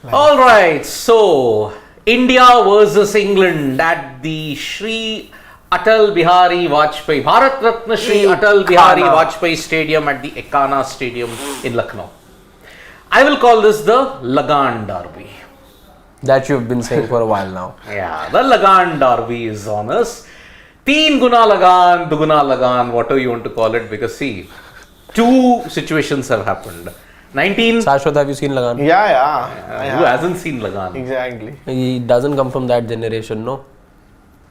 All right, so India versus England at the Shri Atal Bihari Vajpayee, Bharat Ratna Shri Atal Bihari Vajpayee Stadium at the Ekana Stadium in Lucknow. I will call this the Lagan Derby. That you've been saying for a while now. Yeah, the Lagan Derby is on us. Teen Guna Lagan, Duguna Lagan, whatever you want to call it, because see, two situations have happened. Shashwat, have you seen Lagan? Yeah. Who hasn't seen Lagan? Exactly. He doesn't come from that generation, no?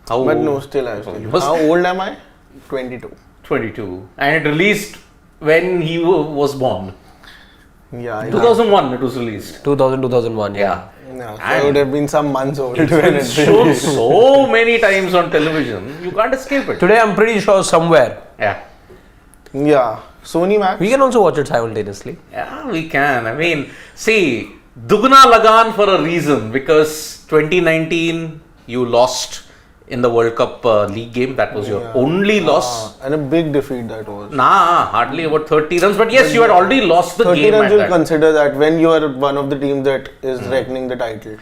But no, still I've seen. How old am I? 22. 22. And it released when he was born. Yeah. 2001 it was released. 2001, yeah. So it would have been some months old. It's been shown so many times on television, you can't escape it. Today I'm pretty sure somewhere. Yeah. Sony Max. We can also watch it simultaneously. Yeah, we can. I mean, see, Dugna Lagan for a reason, because 2019 you lost in the World Cup league game. That was your only loss. And a big defeat that was. Hardly about 30 runs. But yes, you had already lost the 30 game. 30 runs you'll consider that when you are one of the teams that is reckoning the title.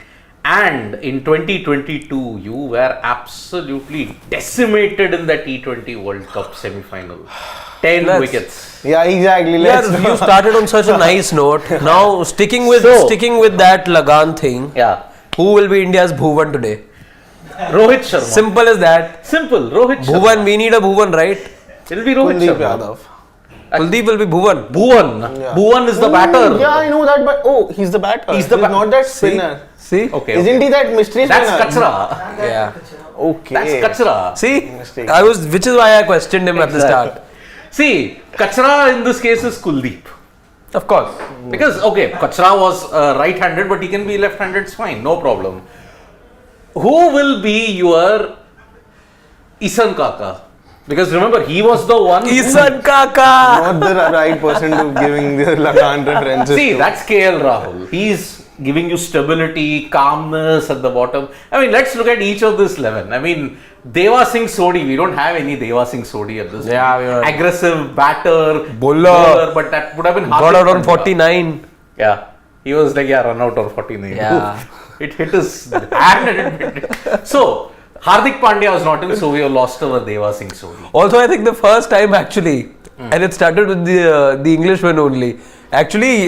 And in 2022, you were absolutely decimated in the T20 World Cup semi-final. 10 wickets. Yeah, exactly. You started on such a nice note. Now, sticking with that Lagan thing, who will be India's Bhuvan today? Rohit Sharma. Simple as that. Simple. Rohit Sharma. Bhuvan, we need a Bhuvan, right? It'll be Rohit Sharma. Kuldeep will be Bhuvan. Bhuvan is the batter. Yeah, I know that, but he's the batter. He's not that spinner. See? Okay. Isn't he that mystery spinner? That's Kachra. Yeah. Okay. That's Kachra. See? Which is why I questioned him at the start. See, Kachra in this case is Kuldeep. Of course. Because, Kachra was right-handed, but he can be left-handed, it's fine, no problem. Who will be your Isan Kaka? Because remember, he was the one. Isan Kaka! Not the right person to giving the Lagan references. See, that's KL Rahul. He's giving you stability, calmness at the bottom. I mean, let's look at each of this 11. I mean, Deva Singh Sodhi, we don't have any Deva Singh Sodhi at this point. Aggressive batter, bowler, but that would have been got out on 49. Yeah, he was like, run out on 49. Yeah. It hit his hand and it hit it. So, Hardik Pandya was not in, so we have lost our Deva Singh Sodhi. Also, I think the first time actually, and it started with the Englishman only. Actually,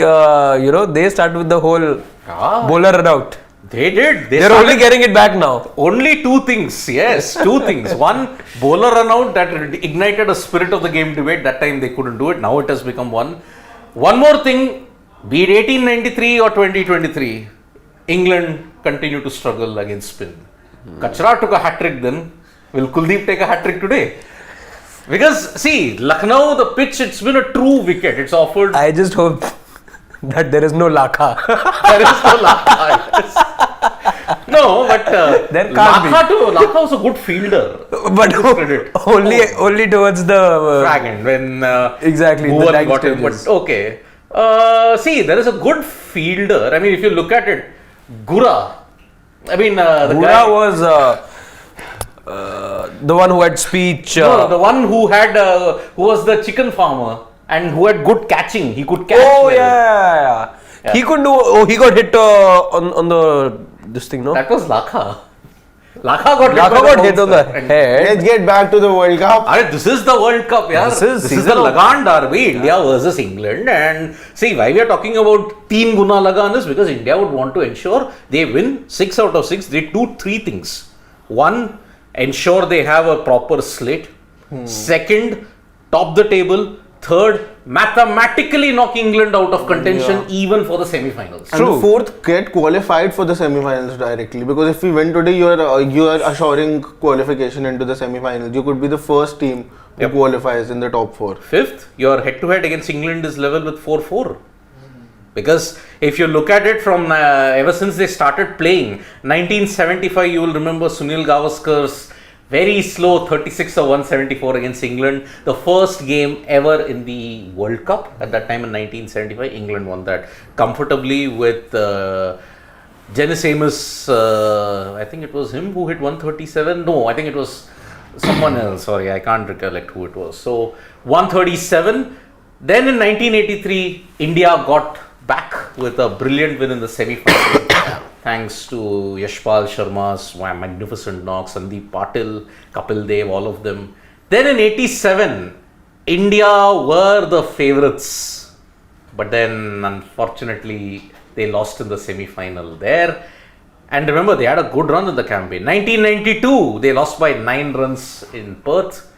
they started with the whole bowler run out. They did. They're only getting it back now. Only two things. Yes, two things. One, bowler run out that ignited a spirit of the game debate. That time they couldn't do it. Now it has become one. One more thing, be it 1893 or 2023, England continue to struggle against spin. Kachra took a hat-trick then. Will Kuldeep take a hat-trick today? Because, see, Lucknow, the pitch, it's been a true wicket. It's offered... I just hope that there is no Lakha. There is no Lakha. Yes. No, but there can't Lakha was a good fielder. But only towards the... fag end when exactly, Bhuvan got him. But okay. See, there is a good fielder. I mean, if you look at it, Gura. I mean, Gura was... the one who had speech. No, the one who had, who was the chicken farmer and who had good catching. He could catch. Oh, yeah. He could do. Oh, he got hit on the this thing, no? That was Lakha. Lakha got hit on the head. Let's get back to the World Cup. This is the World Cup, yeah. This is the Lagan Derby, India versus England. And see, why we are talking about Teen Guna Lagan is because India would want to ensure they win 6 out of 6. They do 3 things. One, ensure they have a proper slate. Second, top the table. Third, mathematically knock England out of contention even for the semi-finals. And the fourth, get qualified for the semi-finals directly. Because if we win today, you are assuring qualification into the semi-finals. You could be the first team who qualifies in the top 4. Fifth, your head-to-head against England is level with 4-4. Because if you look at it from ever since they started playing, 1975, you will remember Sunil Gavaskar's very slow 36 or 174 against England. The first game ever in the World Cup. At that time in 1975, England won that comfortably with Dennis Amos. I think it was him who hit 137. No, I think it was someone else. Sorry, I can't recollect who it was. So 137. Then in 1983, India got back with a brilliant win in the semi-final. Thanks to Yashpal Sharma's magnificent knocks, Sandeep Patil, Kapil Dev, all of them. Then in 87, India were the favourites. But then, unfortunately, they lost in the semi-final there. And remember, they had a good run in the campaign. 1992, they lost by 9 runs in Perth.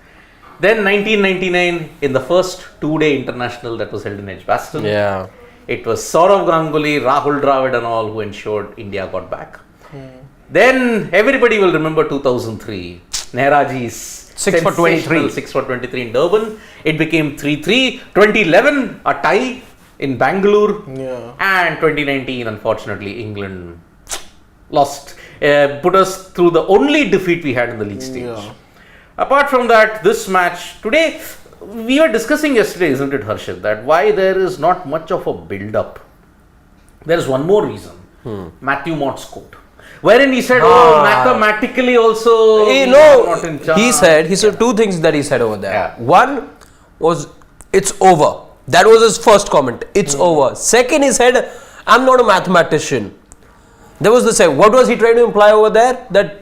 Then 1999, in the first two-day international that was held in Edgbaston. Yeah. It was Saurav Ganguly, Rahul Dravid and all who ensured India got back. Then everybody will remember 2003. Nehraji's 6 for 23. 6 for 23 in Durban. It became 3-3. 2011, a tie in Bangalore. Yeah. And 2019, unfortunately, England lost. Put us through the only defeat we had in the league stage. Yeah. Apart from that, this match today, we were discussing yesterday, isn't it, Harshit, that why there is not much of a build-up. There is one more reason. Matthew Mott's quote, wherein he said, mathematically also, Hey, we no, are not in charge. he said two things that he said over there. Yeah. One was, it's over. That was his first comment. It's over. Second, he said, I'm not a mathematician. There was the same. What was he trying to imply over there? That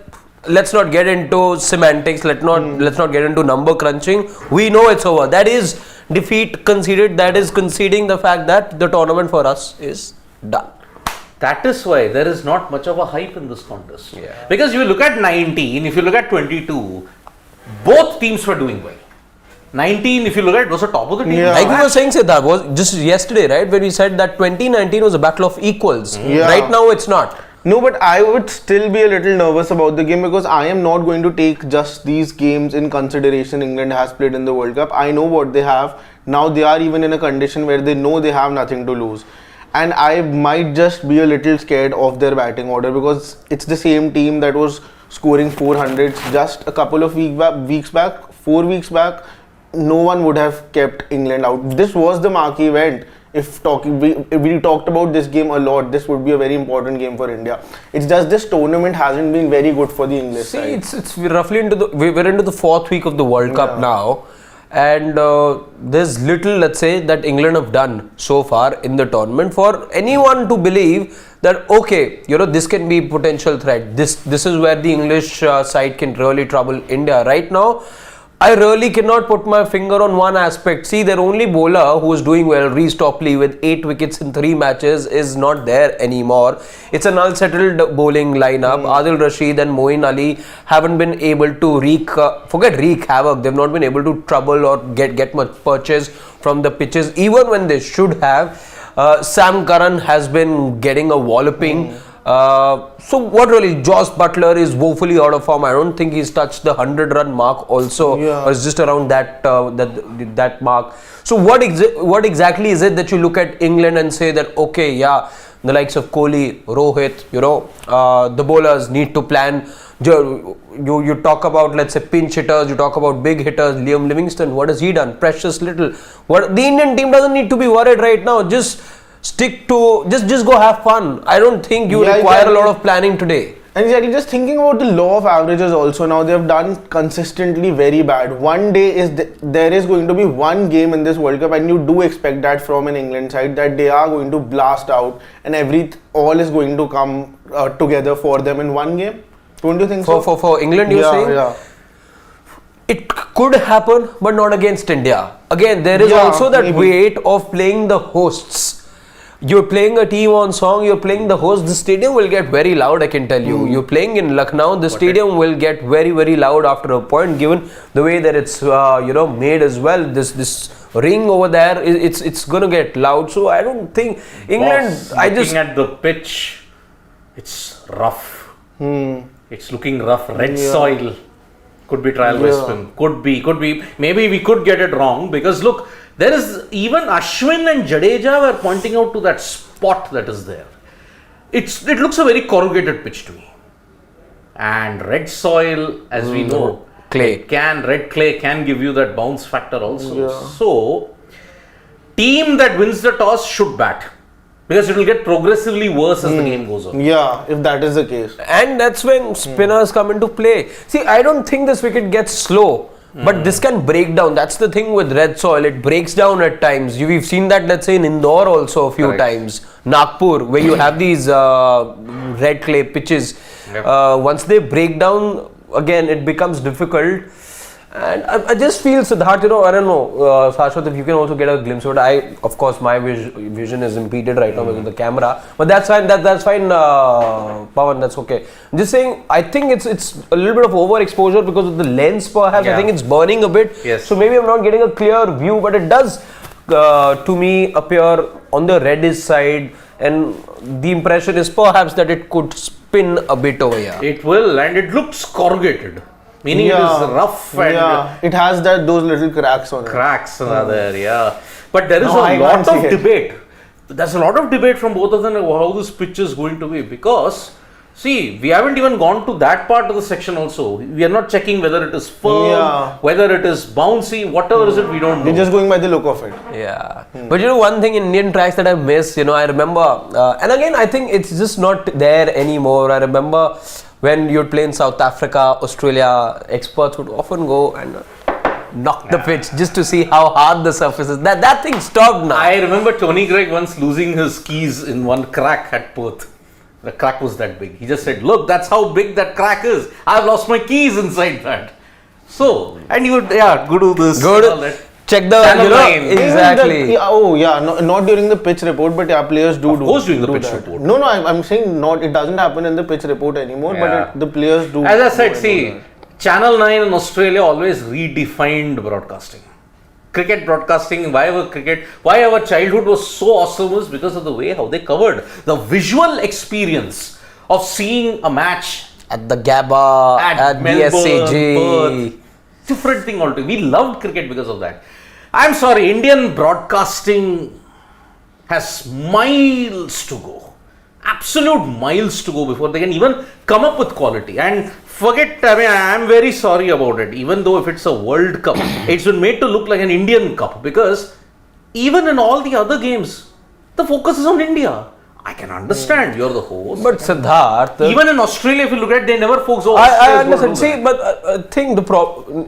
let's not get into semantics. Let's not get into number crunching. We know it's over. That is defeat conceded. That is conceding the fact that the tournament for us is done. That is why there is not much of a hype in this contest. Yeah. Because if you look at 19, if you look at 22, both teams were doing well. 19, if you look at it, was the top of the team. Yeah. Like we were saying, Siddharth, was just yesterday, right? When we said that 2019 was a battle of equals. Yeah. Right now, it's not. No, but I would still be a little nervous about the game because I am not going to take just these games in consideration England has played in the World Cup. I know what they have. Now they are even in a condition where they know they have nothing to lose. And I might just be a little scared of their batting order because it's the same team that was scoring 400s just a couple of 4 weeks back. No one would have kept England out. This was the marquee event. If we talked about this game a lot, this would be a very important game for India. It's just this tournament hasn't been very good for the English side. It's roughly we're into the 4th week of the World Cup now, and there's little, let's say, that England have done so far in the tournament for anyone to believe that okay, this can be potential threat. This is where the English side can really trouble India right now. I really cannot put my finger on one aspect. See, their only bowler who is doing well, Reece Topley, with 8 wickets in 3 matches, is not there anymore. It's an unsettled bowling lineup. Adil Rashid and Moeen Ali haven't been able to wreak havoc. They've not been able to trouble or get much purchase from the pitches, even when they should have. Sam Curran has been getting a walloping. So what really, Josh Butler is woefully out of form. I don't think he's touched the 100-run mark also, or it's just around that mark. So what exactly is it that you look at England and say that okay, yeah, the likes of Kohli, Rohit, the bowlers need to plan. You talk about, let's say, pinch hitters, you talk about big hitters. Liam Livingstone, what has he done? Precious little. What the Indian team doesn't need to be worried right now. Just stick to, just go have fun. I don't think you require a lot of planning today. And exactly, just thinking about the law of averages also, now they have done consistently very bad. One day there is going to be one game in this World Cup, and you do expect that from an England side, that they are going to blast out and all is going to come together for them in one game. Don't you think so? For England, you're saying? Yeah. It could happen, but not against India. Again, there is also that weight of playing the hosts. You're playing a team on song, you're playing the host, the stadium will get very loud, I can tell you. You're playing in Lucknow, the stadium will get very, very loud after a point, given the way that it's made as well. This ring over there, it's going to get loud. So I don't think England, looking at the pitch, it's rough. It's looking rough. Red soil. Could be trial by spin. Could be. Maybe we could get it wrong because look, there is even Ashwin and Jadeja were pointing out to that spot that is there. It looks a very corrugated pitch to me. And red soil, as we know, red clay can give you that bounce factor also. So, team that wins the toss should bat. Because it will get progressively worse as the game goes on. Yeah, if that is the case. And that's when spinners come into play. See, I don't think this wicket gets slow. But this can break down. That's the thing with red soil. It breaks down at times. We've seen that, let's say, in Indore also a few Correct. times. Nagpur, where you have these red clay pitches. Yep. Once they break down, again, it becomes difficult. And I just feel, Siddharth, I don't know, Shashwat, if you can also get a glimpse of it. Of course, my vision is impeded right now with the camera. But that's fine, that's fine, Pawan, that's okay. I'm just saying, I think it's a little bit of overexposure because of the lens, perhaps. I think it's burning a bit. Yes. So maybe I'm not getting a clear view, but it does, to me, appear on the reddish side. And the impression is perhaps that it could spin a bit over here. It will, and it looks corrugated. Meaning it is rough and it has those little cracks on it. cracks are there, yeah. But there is No, I a lot can't of see it. debate. There's a lot of debate from both of them about how this pitch is going to be, because see, we haven't even gone to that part of the section also. We are not checking whether it is firm, whether it is bouncy, whatever is it, we don't know. We're just going by the look of it. Yeah, but one thing in Indian tracks that I miss, I remember, and again, I think it's just not there anymore. I remember when you'd play in South Africa, Australia, experts would often go and knock the pitch just to see how hard the surface is. That thing stopped now. I remember Tony Greig once losing his keys in one crack at Perth. The crack was that big. He just said, look, that's how big that crack is. I've lost my keys inside that. So, and you would, go to this. Go and all to that. check the, Channel 9. exactly. Not during the pitch report, but players do. Of course during the pitch that. report. No, I'm saying not. It doesn't happen in the pitch report anymore, but the players do. As I said, do see, that. Channel 9 in Australia always redefined broadcasting. Cricket broadcasting, why our childhood was so awesome was because of the way how they covered the visual experience of seeing a match At the Gabba, at Melbourne, the SAG. Perth. Different thing altogether. We loved cricket because of that. I'm sorry, Indian broadcasting has miles to go. Absolute miles to go before they can even come up with quality. And I'm very sorry about it. Even though if it's a World Cup, it's been made to look like an Indian Cup, because even in all the other games, the focus is on India. I can understand you're the host. But Siddharth, Even in Australia, if you look at it, they never focus on I understand. See, but I think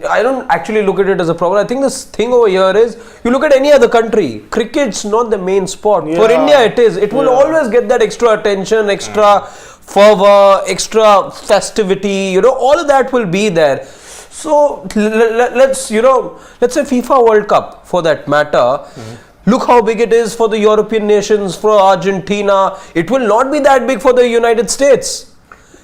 I don't actually look at it as a problem. I think this thing over here is, you look at any other country, cricket's not the main sport. For India, it is. It will always get that extra attention, extra fervor, extra festivity. All of that will be there. So let's say FIFA World Cup for that matter. Look how big it is for the European nations, for Argentina. It will not be that big for the United States.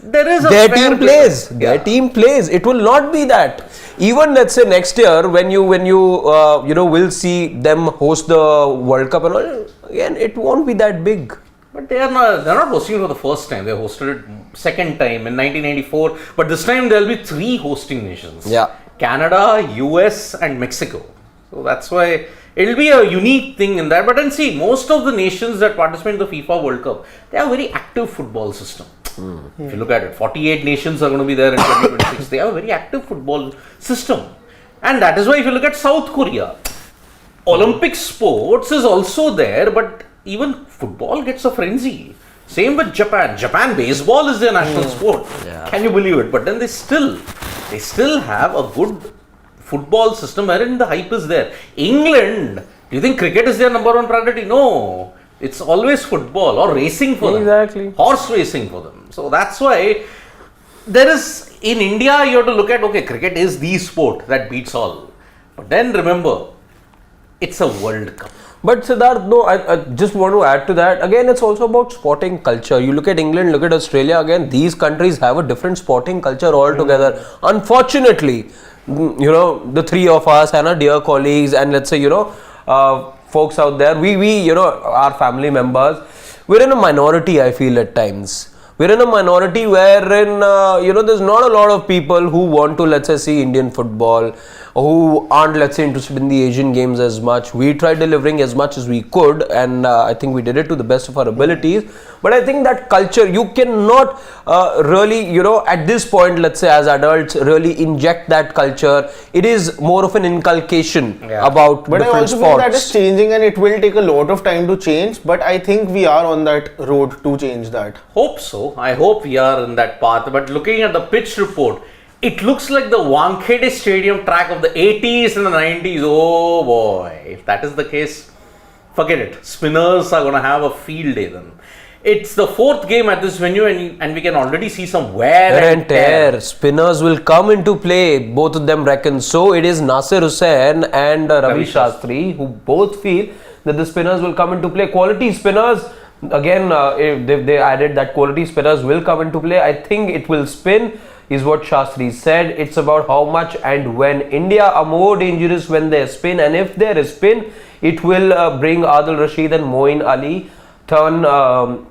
There is a Their fair team bit plays. of- Their team plays. It will not be that. Even let's say next year, when you will see them host the World Cup and all, again, it won't be that big. But they're not hosting it for the first time. They hosted it second time in 1994. But this time there will be 3 hosting nations. Yeah. Canada, US and Mexico. So that's why it'll be a unique thing in that. But then see, most of the nations that participate in the FIFA World Cup, they have a very active football system. If you look at it, 48 nations are going to be there in 2026. They have a very active football system. And that is why if you look at South Korea, Olympic sports is also there, but even football gets a frenzy. Same with Japan. Japan baseball is their national sport. Can you believe it? But then they still have a good football system wherein the hype is there. England, do you think cricket is their number one priority? No. It's always football or racing for them. Exactly. Horse racing for them. So that's why there is, in India, you have to look at, okay, cricket is the sport that beats all. But then remember, it's a World Cup. But Siddharth, no, I just want to add to that. Again, it's also about sporting culture. You look at England, look at Australia. Again, these countries have a different sporting culture altogether. Unfortunately, the 3 of us and our dear colleagues, and let's say, folks out there, we our family members, we're in a minority, I feel at times. We're in a minority wherein, there's not a lot of people who want to, let's say, see Indian football, who aren't, let's say, interested in the Asian games as much. We tried delivering as much as we could, and I think we did it to the best of our abilities. But I think that culture, you cannot really, at this point, let's say, as adults, really inject that culture. It is more of an inculcation about But I different also sports. think that is changing, and it will take a lot of time to change. But I think we are on that road to change that. Hope so. I hope we are in that path. But looking at the pitch report, It looks like the Wankhede Stadium track of the 80s and the 90s. Oh boy. If that is the case, forget it. Spinners are going to have a field day then. It's the fourth game at this venue and we can already see some wear and tear. Spinners will come into play, both of them reckon. So it is Nasir Hussain and Ravi Shastri who both feel that the spinners will come into play. Quality spinners, again, if they added that quality spinners will come into play. I think it will spin, is what Shastri said. It's about how much and when. India are more dangerous when they spin, and if there is spin, it will bring Adil Rashid and Moeen Ali turn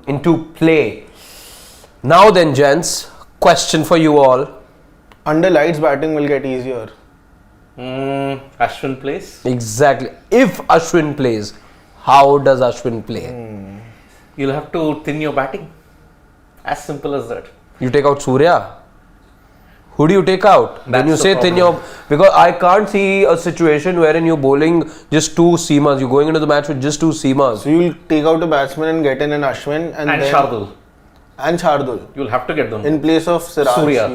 into play. Now then, gents, question for you all. Under lights, batting will get easier. Ashwin plays? Exactly. If Ashwin plays, how does Ashwin play? You'll have to thin your batting. As simple as that. You take out Surya. Who do you take out? That's When you the say thin your... Because I can't see a situation wherein you're bowling just two seamers. You're going into the match with just two seamers. So you'll take out a batsman and get in an Ashwin and then Shardul. And Shardul. You'll have to get them. In place of Siraj. Surya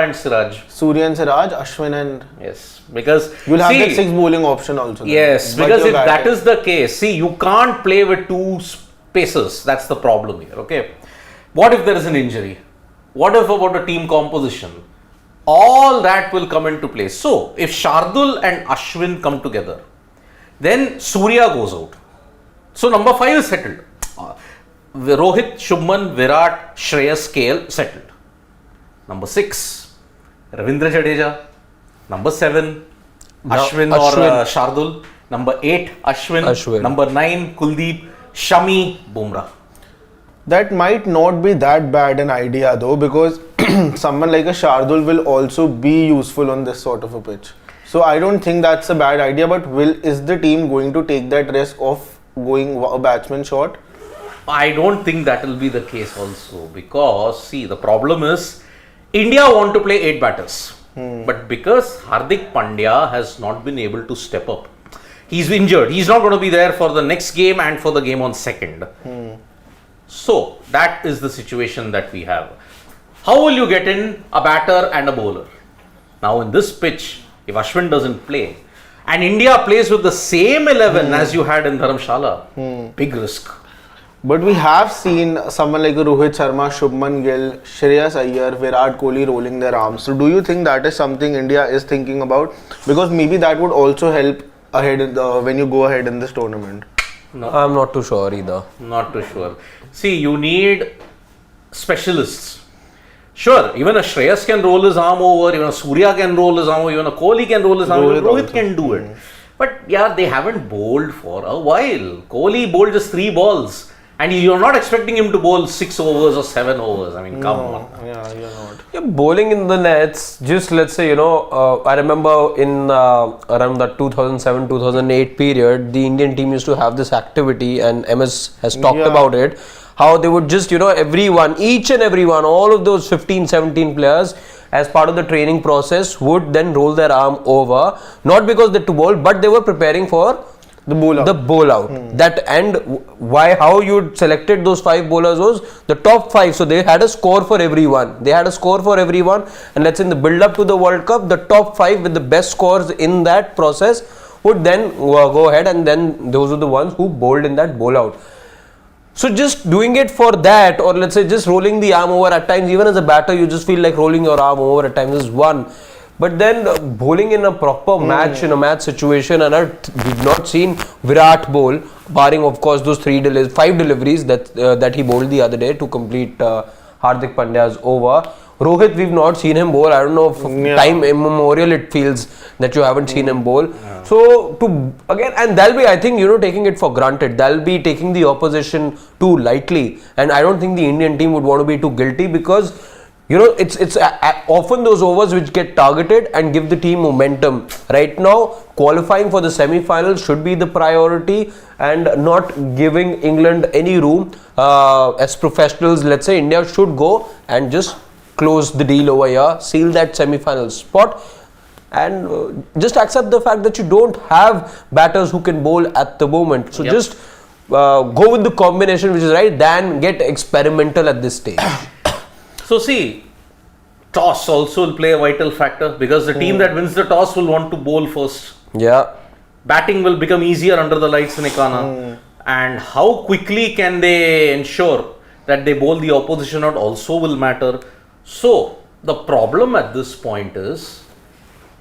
and Siraj. Surya and Siraj, Ashwin and... Yes. Because... You'll have that six bowling option also. Yes. Then. Because if that is the case, see, you can't play with two pacers. That's the problem here. Okay. What if there is an injury? What if about a team composition? All that will come into play. So, if Shardul and Ashwin come together, then Surya goes out. So, number 5 is settled. Rohit, Shubman, Virat, Shreyas, KL settled. Number 6, Ravindra Jadeja. Number 7, Ashwin or Shardul. Number 8, Ashwin. Number 9, Kuldeep, Shami, Bumrah. That might not be that bad an idea though, because someone like a Shardul will also be useful on this sort of a pitch. So I don't think that's a bad idea, but is the team going to take that risk of going a batsman short? I don't think that will be the case also, because see, the problem is India want to play 8 batters, but because Hardik Pandya has not been able to step up, he's injured, he's not going to be there for the next game and for the game on 2nd. So that is the situation that we have. How will you get in a batter and a bowler? Now in this pitch, if Ashwin doesn't play and India plays with the same 11 as you had in Dharamshala, big risk. But we have seen someone like Rohit Sharma, Shubman Gill, Shreyas Iyer, Virat Kohli rolling their arms. So do you think that is something India is thinking about? Because maybe that would also help ahead when you go ahead in this tournament. No. I'm not too sure either. Not too sure. See, you need specialists. Sure, even a Shreyas can roll his arm over, even a Surya can roll his arm over, even a Kohli can roll his arm over, Rohit can do it. But yeah, they haven't bowled for a while. Kohli bowled just 3 balls. And you're not expecting him to bowl 6 overs or 7 overs. I mean, come on. Yeah, you're not. Yeah, bowling in the nets, just let's say, I remember in around the 2007-2008 period, the Indian team used to have this activity, and MS has talked about it, how they would just, everyone, each and everyone, all of those 15-17 players, as part of the training process, would then roll their arm over, not because they to bowl, but they were preparing for the bowl out. That, and how you selected those 5 bowlers was the top 5. So they had a score for everyone. And let's say in the build up to the World Cup, the top 5 with the best scores in that process would then go ahead, and then those are the ones who bowled in that bowl out. So just doing it for that, or let's say just rolling the arm over at times, even as a batter, you just feel like rolling your arm over at times is one. But then bowling in a proper match, in a match situation, and we've not seen Virat bowl, barring of course those 5 deliveries that he bowled the other day to complete Hardik Pandya's over. Rohit, we've not seen him bowl. I don't know if time immemorial it feels that you haven't seen him bowl. So and they'll be, I think, taking it for granted. They'll be taking the opposition too lightly, and I don't think the Indian team would want to be too guilty, because it's often those overs which get targeted and give the team momentum. Right now, qualifying for the semi-finals should be the priority, and not giving England any room. As professionals, let's say India should go and just close the deal over here, seal that semi-final spot, and just accept the fact that you don't have batters who can bowl at the moment. So just go with the combination which is right, than get experimental at this stage. So see, toss also will play a vital factor because the team that wins the toss will want to bowl first. Yeah. Batting will become easier under the lights in Ekana. And how quickly can they ensure that they bowl the opposition out also will matter. So, the problem at this point is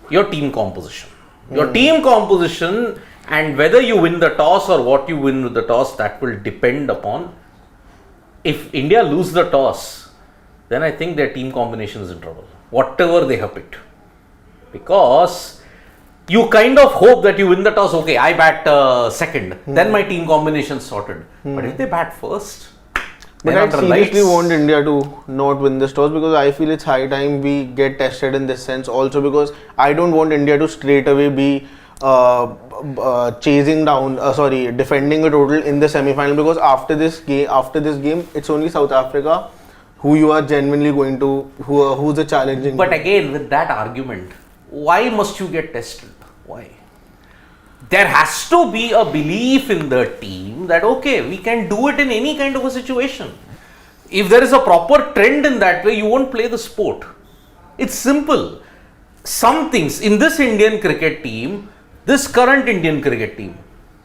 your team composition. Your team composition and whether you win the toss or what you win with the toss, that will depend upon. If India lose the toss, then I think their team combination is in trouble. Whatever they have picked. Because you kind of hope that you win the toss, okay, I bat second, then my team combination is sorted. But if they bat first, but I seriously want India to not win this toss because I feel it's high time we get tested in this sense. Also because I don't want India to straight away be defending a total in the semi-final, because after this game, it's only South Africa who you are genuinely going to who's a challenging. But again, with that argument, why must you get tested? Why? There has to be a belief in the team that okay, we can do it in any kind of a situation. If there is a proper trend in that way, you won't play the sport. It's simple. Some things in this Indian cricket team, this current Indian cricket team,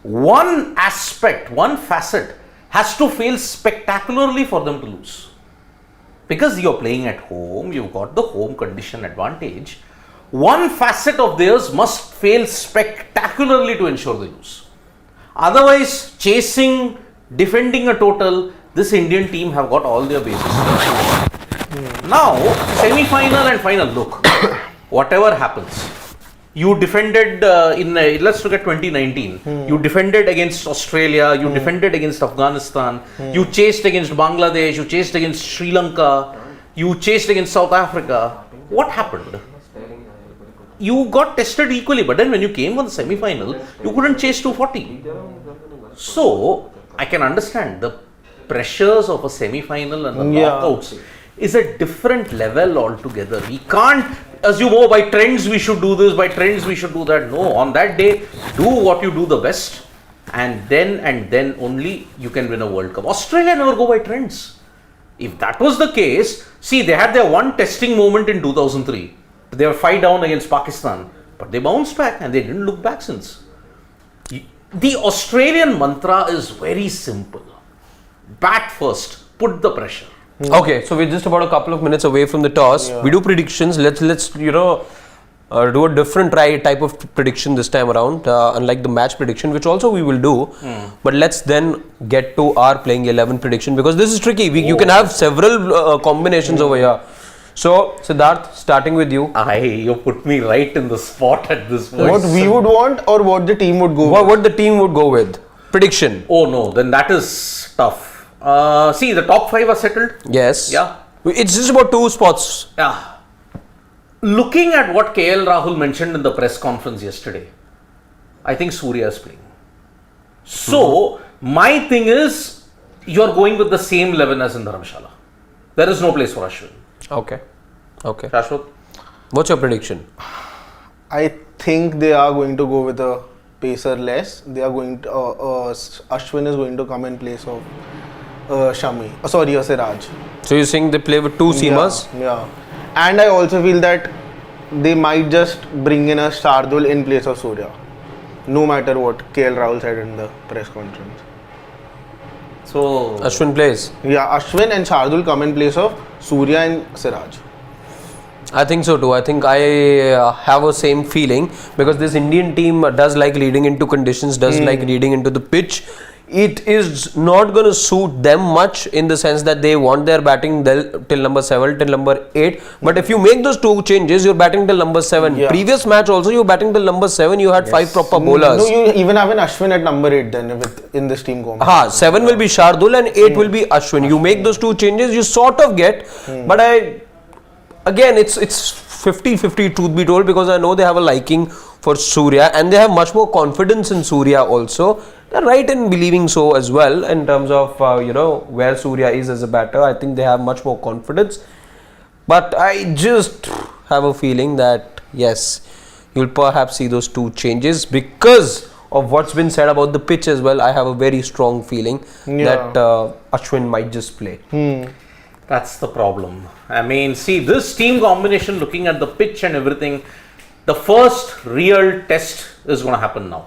one aspect, one facet has to fail spectacularly for them to lose. Because you're playing at home, you've got the home condition advantage. One facet of theirs must fail spectacularly to ensure they lose. Otherwise, chasing, defending a total, this Indian team have got all their bases. Now, semi-final and final, look, whatever happens, you defended let's look at 2019. You defended against Australia, you defended against Afghanistan, you chased against Bangladesh, you chased against Sri Lanka, you chased against South Africa. What happened? You got tested equally, but then when you came for the semi-final, you couldn't chase 240. So, I can understand the pressures of a semi-final and the knockouts is a different level altogether. We can't assume, oh, by trends we should do this, by trends we should do that. No, on that day, do what you do the best, and then only you can win a World Cup. Australia never go by trends. If that was the case, see, they had their one testing moment in 2003. They were 5 down against Pakistan, but they bounced back and they didn't look back since. The Australian mantra is very simple. Bat first, put the pressure. Okay, so we're just about a couple of minutes away from the toss. We do predictions. Let's do a different type of prediction this time around, unlike the match prediction, which also we will do. But let's then get to our playing 11 prediction, because this is tricky. You can have several combinations over here. So, Siddharth, starting with you. You put me right in the spot at this point. What we would want or what the team would go with? What the team would go with? Prediction. Oh no, then that is tough. See, the top 5 are settled. Yes. Yeah. It's just about 2 spots. Yeah. Looking at what KL Rahul mentioned in the press conference yesterday, I think Surya is playing. So, my thing is, you're going with the same 11 as in Dharamshala. There is no place for Ashwin. Okay. Shashwat? What's your prediction? I think they are going to go with a pacer less. They are going to, Ashwin is going to come in place of Siraj. So you're saying they play with 2 seamers? Yeah. And I also feel that they might just bring in a Shardul in place of Surya. No matter what KL Rahul said in the press conference. So Ashwin plays? Yeah, Ashwin and Shardul come in place of Surya and Siraj. I think so too. I think I have a same feeling, because this Indian team does like leading into conditions, does like leading into the pitch. It is not going to suit them much in the sense that they want their batting till number 7, till number 8. But if you make those 2 changes, you're batting till number 7. Yeah. Previous match also, you're batting till number 7. You had 5 proper bowlers. No, you even have an Ashwin at number 8 then in this team combo. 7 will be Shardul and 8 will be Ashwin. You make those 2 changes, you sort of get. But again, it's 50-50 truth be told, because I know they have a liking for Surya and they have much more confidence in Surya also. They're right in believing so as well in terms of where Surya is as a batter. I think they have much more confidence. But I just have a feeling that yes, you'll perhaps see those 2 changes because of what's been said about the pitch as well. I have a very strong feeling that Ashwin might just play. That's the problem. I mean, see, this team combination, looking at the pitch and everything, the first real test is going to happen now.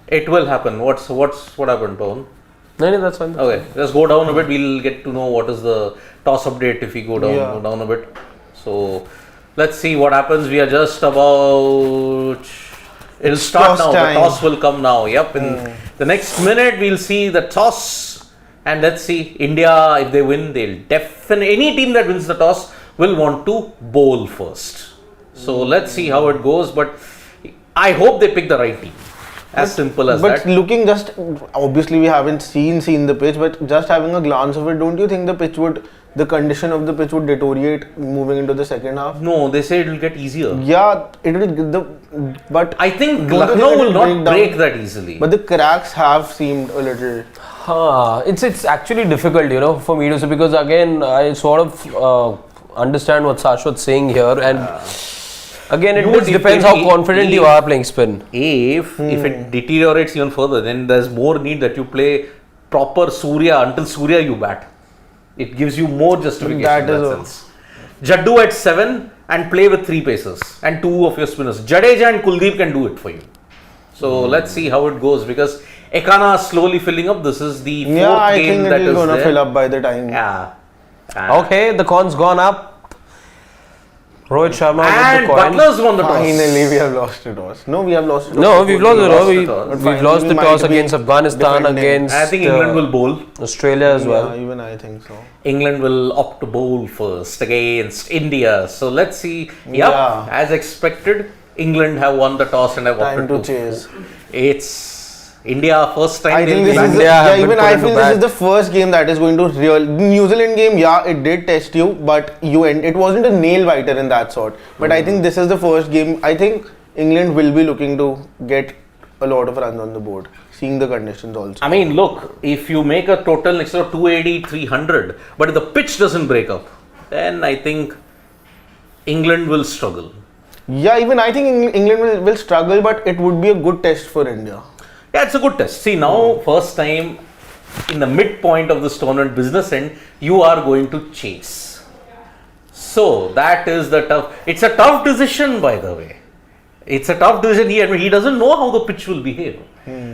It will happen. What happened, Pawan? No, that's fine. Okay, let's go down a bit. We'll get to know what is the toss update if we go down a bit. So let's see what happens. We are just about. It'll start now. Time. The toss will come now. Yep. In the next minute, we'll see the toss, and let's see India. If they win, they'll definitely. Any team that wins the toss will want to bowl first. So let's see how it goes. But I hope they pick the right team. As simple as that. But looking just, obviously we haven't seen the pitch, but just having a glance of it, don't you think the condition of the pitch would deteriorate moving into the second half? No, they say it will get easier. Yeah, it will. But I think don't you Lucknow it will not break down? that easily. But the cracks have seemed a little. It's actually difficult, for me to say, because again, I sort of understand what Shashwat's saying here, and again, it depends how confident you are playing spin. If it deteriorates even further, then there's more need that you play proper Surya until Surya you bat. It gives you more justification That in is that sense. Jaddu at 7 and play with 3 pacers and 2 of your spinners. Jadeja and Kuldeep can do it for you. So let's see how it goes, because Ekana is slowly filling up. This is the fourth I game think that it is is going to there. fill up by the time. Yeah. Okay, the coin's gone up. Rohit Sharma And with the coin. Butler's won the toss. Finally, we have lost the toss. No, we have lost the toss. No, we've lost the toss. But We've lost the finally toss might be against Afghanistan, defending. against I think England will bowl. Australia as well. Yeah, even I think so. England will opt to bowl first against India. So let's see. Yep, Yeah. as expected, England have won the toss and have Time opted to chase. It's India first time. I they'll think be this back. is India have been even put I into feel this bat. is the first game that is going to real. New Zealand game, yeah, it did test you, but it wasn't a nail biter in that sort. But I think this is the first game. I think England will be looking to get a lot of runs on the board, seeing the conditions also. I mean, look, if you make a total next to 280, 300, but if the pitch doesn't break up, then I think England will struggle. Yeah, even I think England will struggle, but it would be a good test for India. Yeah, it's a good test. See, now, first time in the midpoint of this tournament, business end, you are going to chase. So, that is the tough. It's a tough decision, by the way. It's a tough decision. He doesn't know how the pitch will behave.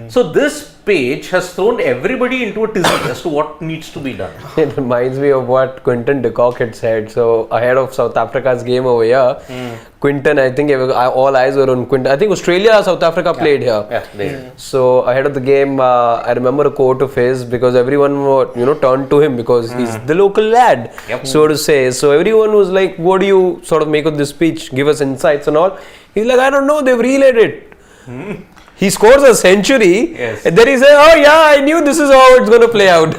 So, this page has thrown everybody into a tizzy as to what needs to be done. It reminds me of what Quinton de Kock had said. So ahead of South Africa's game over here, Quinton, I think all eyes were on Quinton. I think Australia, South Africa played here. Yeah, they So ahead of the game, I remember a quote of his, because everyone turned to him because he's the local lad, so to say. So everyone was like, "What do you sort of make of this speech? Give us insights and all." He's like, "I don't know. They've relayed it." He scores a century, and then he says, "Oh yeah, I knew this is how it's going to play out."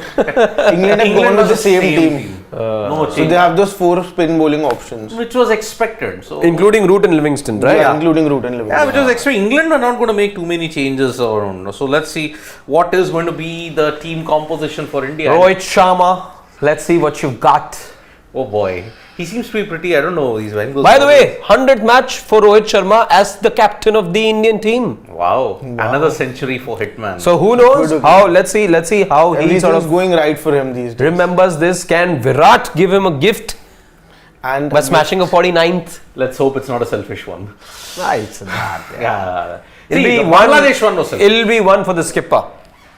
England have gone with the same team. No So change. they have those 4 spin bowling options. Which was expected. So Including Root and Livingston, right? Yeah, including Root and Livingston. yeah, which was expected. England are not going to make too many changes around. So let's see what is going to be the team composition for India. Rohit Sharma, let's see what you've got. Oh boy, he seems to be pretty. I don't know. He's wearing those. By the way, 100th match for Rohit Sharma as the captain of the Indian team. Wow, another century for Hitman. So who knows Good. how? Let's see how he Everything's sort of going right for him these days. remembers this. Can Virat give him a gift And by smashing a 49th? let's hope it's not a selfish one. It's that. Yeah. It'll See, be the one. Bangladesh one was selfish. It'll be one for the skipper.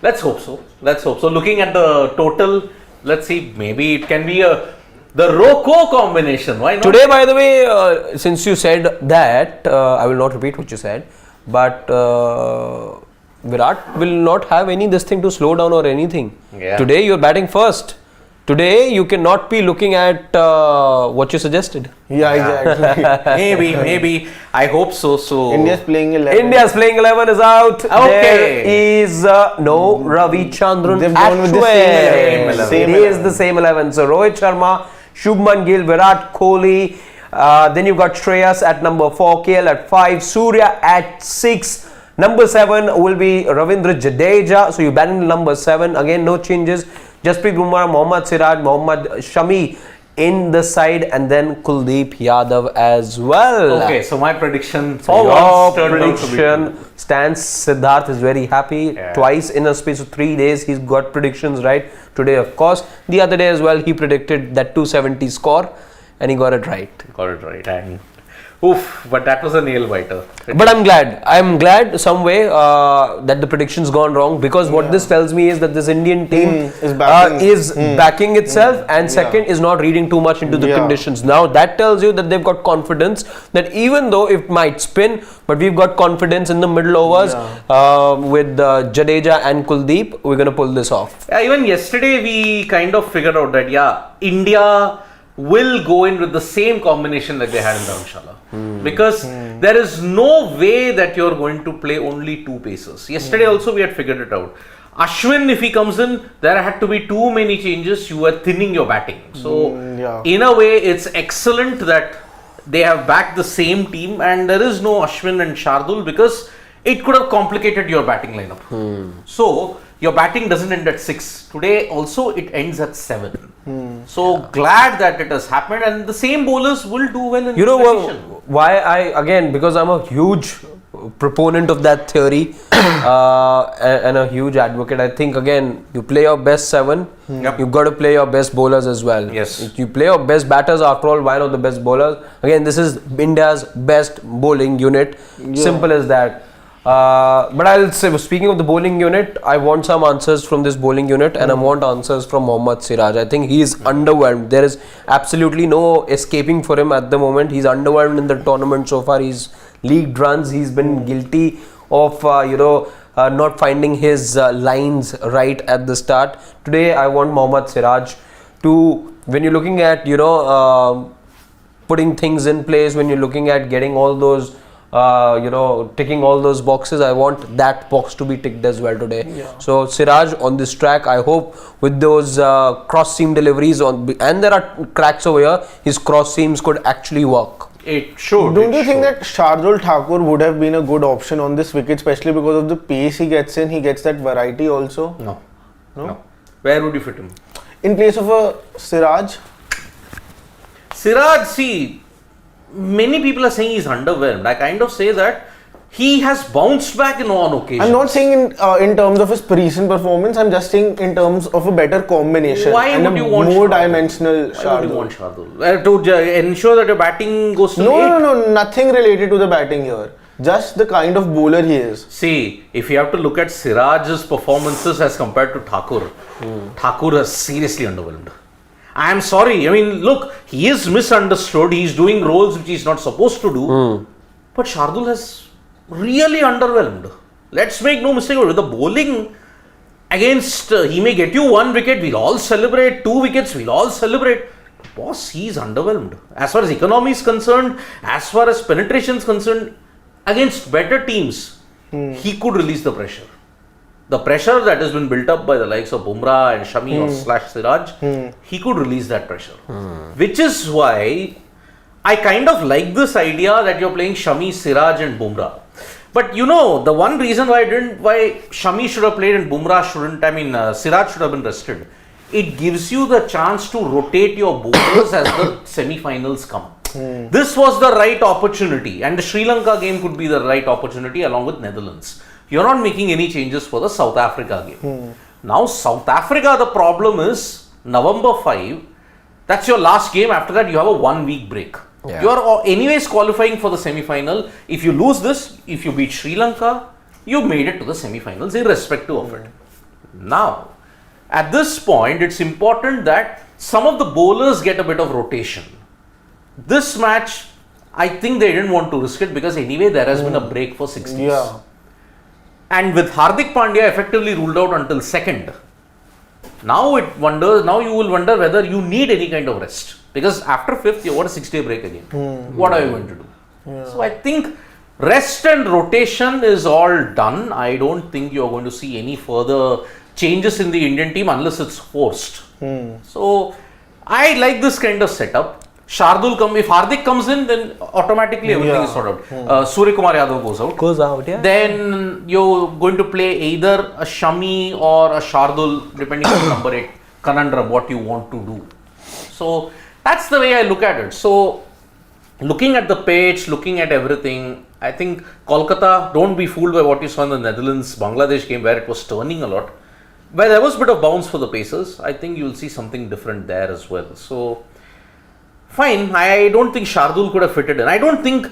Let's hope so. Let's hope so. Looking at the total, let's see. Maybe it can be the Roko combination. Why not? Today, by the way, since you said that, I will not repeat what you said, but Virat will not have any this thing to slow down or anything. Yeah. Today, you're batting first. Today, you cannot be looking at what you suggested. Yeah, exactly. maybe. I hope so. So India's playing 11. India's playing 11 is out. Okay. There is no Ravi Chandran They've gone with the same 11. It is the same 11. So Rohit Sharma, Shubman Gill, Virat Kohli. Then you've got Shreyas at number 4, KL at 5, Surya at 6. Number 7 will be Ravindra Jadeja. So you're batting number 7. Again, no changes. Jasprit Bumrah, Mohammad Siraj, Mohammad Shami in the side, and then Kuldeep Yadav as well. Okay, so my prediction So for your once turned out to be true. prediction stands. Siddharth is very happy. Yeah. Twice in a space of 3 days, he's got predictions right. Today, of course. The other day as well, he predicted that 270 score, and he got it right. Got it right. And oof, but that was a nail biter. But I'm glad some way that the prediction's gone wrong, because what this tells me is that this Indian team is backing itself, and second is not reading too much into the conditions. Now that tells you that they've got confidence that even though it might spin, but we've got confidence in the middle overs with Jadeja and Kuldeep, we're going to pull this off. Yeah, even yesterday we kind of figured out that India will go in with the same combination like they had in Dharamshala. Because there is no way that you're going to play only two pacers. Yesterday also we had figured it out. Ashwin, if he comes in, there had to be too many changes. You were thinning your batting. So in a way, it's excellent that they have backed the same team and there is no Ashwin and Shardul, because it could have complicated your batting lineup. So your batting doesn't end at 6. Today also it ends at 7. So glad that it has happened, and the same bowlers will do well in You know competition. why because I'm a huge proponent of that theory and a huge advocate. I think again, you play your best 7, you've got to play your best bowlers as well. Yes. If you play your best batters, after all, why not the best bowlers? Again, this is India's best bowling unit. Simple as that. But I'll say, speaking of the bowling unit, I want some answers from this bowling unit, and I want answers from Mohammad Siraj. I think he is underwhelmed. There is absolutely no escaping for him at the moment. He's underwhelmed in the tournament so far. He's leaked runs. He's been guilty of not finding his lines right at the start. Today, I want Mohammad Siraj to, when you're looking at putting things in place, when you're looking at getting all those ticking all those boxes, I want that box to be ticked as well today. So Siraj on this track, I hope with those cross seam deliveries and there are cracks over here, his cross seams could actually work. It should. Don't you think that Shardul Thakur would have been a good option on this wicket, especially because of the pace he gets in? He gets that variety also. No. Where would you fit him? In place of a Siraj? Siraj, see, many people are saying he's underwhelmed. I kind of say that he has bounced back on occasion. I'm not saying in terms of his recent performance. I'm just saying in terms of a better combination. Why and would you want more Shardul? dimensional Why would you Shardul? want Shardul? To ensure that your batting goes to 8. No, nothing related to the batting here. Just the kind of bowler he is. See, if you have to look at Siraj's performances as compared to Thakur, Thakur has seriously underwhelmed. I am sorry. I mean, look, he is misunderstood. He is doing roles which he is not supposed to do. But Shardul has really underwhelmed. Let's make no mistake with the bowling against, he may get you 1 wicket, we'll all celebrate. 2 wickets, we'll all celebrate. Boss, he is underwhelmed. As far as economy is concerned, as far as penetration is concerned, against better teams, he could release the pressure. The pressure that has been built up by the likes of Bumrah and Shami or / Siraj, he could release that pressure. Which is why I kind of like this idea that you're playing Shami, Siraj and Bumrah. But the one reason why Shami should have played and Bumrah shouldn't, Siraj should have been rested. It gives you the chance to rotate your bowlers as the semi-finals come. This was the right opportunity, and the Sri Lanka game could be the right opportunity along with Netherlands. You're not making any changes for the South Africa game. Now, South Africa, the problem is November 5, that's your last game. After that, you have a 1 week break. Yeah. You are anyways qualifying for the semi-final. If you lose this, if you beat Sri Lanka, you made it to the semi-finals irrespective of it. Now, at this point, it's important that some of the bowlers get a bit of rotation. This match, I think they didn't want to risk it because anyway, there has been a break for 6 days. Yeah. And with Hardik Pandya effectively ruled out until 2nd, now you will wonder whether you need any kind of rest. Because after 5th, you got a 6-day break again. What are you going to do? So I think rest and rotation is all done. I don't think you're going to see any further changes in the Indian team unless it's forced. So I like this kind of setup. If Hardik comes in, then automatically everything is sorted out. Surya Kumar Yadav goes out. Then you're going to play either a Shami or a Shardul, depending on number 8 conundrum, what you want to do. So That's the way I look at it. So, looking at the pitch, looking at everything, I think Kolkata, don't be fooled by what you saw in the Netherlands Bangladesh game where it was turning a lot. Where there was a bit of bounce for the Pacers, I think you'll see something different there as well. So, fine. I don't think Shardul could have fitted in. I don't think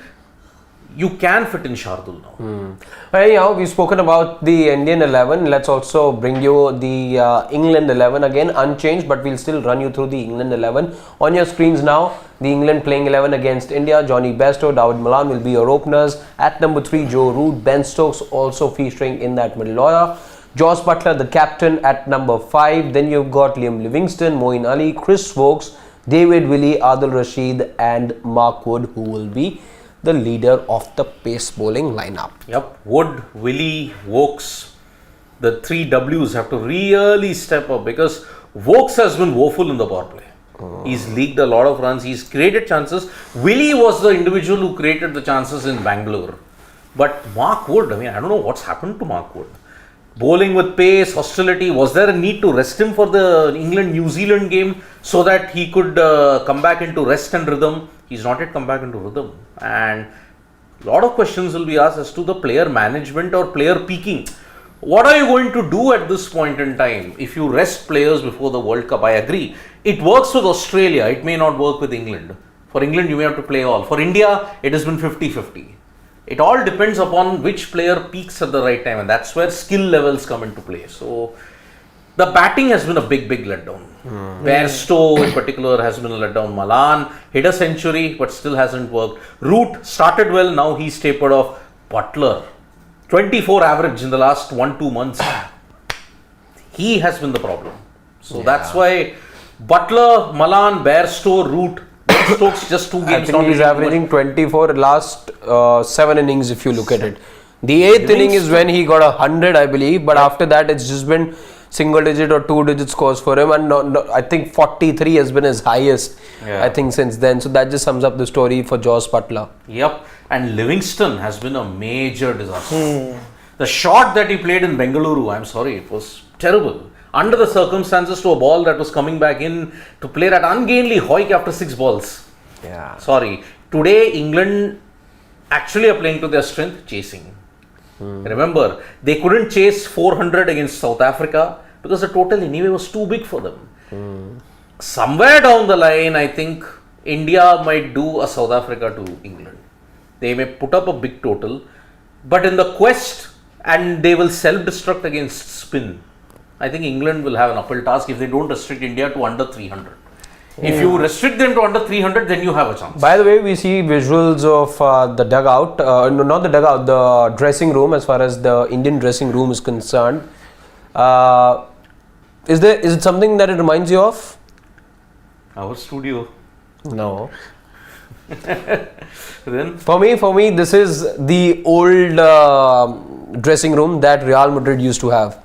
you can fit in Shardul now. Anyhow, we've spoken about the Indian 11. Let's also bring you the England 11 again, unchanged, but we'll still run you through the England 11. On your screens now, the England playing 11 against India. Johnny Bairstow, David Malan will be your openers. At number 3, Joe Root, Ben Stokes also featuring in that middle order. Josh Butler, the captain, at number 5. Then you've got Liam Livingston, Moeen Ali, Chris Vokes, David Willey, Adil Rashid and Mark Wood, who will be the leader of the pace bowling lineup. Yep, Wood, Willey, Vokes, the 3 Ws have to really step up because Vokes has been woeful in the power play. He's leaked a lot of runs, he's created chances. Willey was the individual who created the chances in Bangalore. But Mark Wood, I don't know what's happened to Mark Wood. Bowling with pace, hostility, was there a need to rest him for the England-New Zealand game so that he could come back into rest and rhythm? He's not yet come back into rhythm. And a lot of questions will be asked as to the player management or player peaking. What are you going to do at this point in time if you rest players before the World Cup? I agree. It works with Australia. It may not work with England. For England, you may have to play all. For India, it has been 50-50. It all depends upon which player peaks at the right time, and that's where skill levels come into play. So, the batting has been a big letdown. Bairstow in particular has been a letdown. Malan hit a century but still hasn't worked. Root started well, now he's tapered off. Butler, 24 average in the last 1-2 months. He has been the problem. So that's why Butler, Malan, Bairstow, Root, Stokes just 2 games. I think he's averaging 24 last 7 innings if you look at it. The 8th inning is when he got 100, I believe, but after that it's just been single digit or 2-digit scores for him, and I think 43 has been his highest, I think, since then. So that just sums up the story for Josh Butler. Yep, and Livingston has been a major disaster. The shot that he played in Bengaluru, I'm sorry, it was terrible. Under the circumstances, to a ball that was coming back in to play that ungainly hoik after 6 balls. Yeah. Sorry. Today, England actually are playing to their strength, chasing. Remember, they couldn't chase 400 against South Africa because the total anyway was too big for them. Somewhere down the line, I think India might do a South Africa to England. They may put up a big total, but in the quest, and they will self-destruct against spin. I think England will have an uphill task if they don't restrict India to under 300. If you restrict them to under 300, then you have a chance. By the way, we see visuals of the dugout, no, not the dugout, the dressing room, as far as the Indian dressing room is concerned. Is it something that it reminds you of? Our studio. No. Then For me, this is the old dressing room that Real Madrid used to have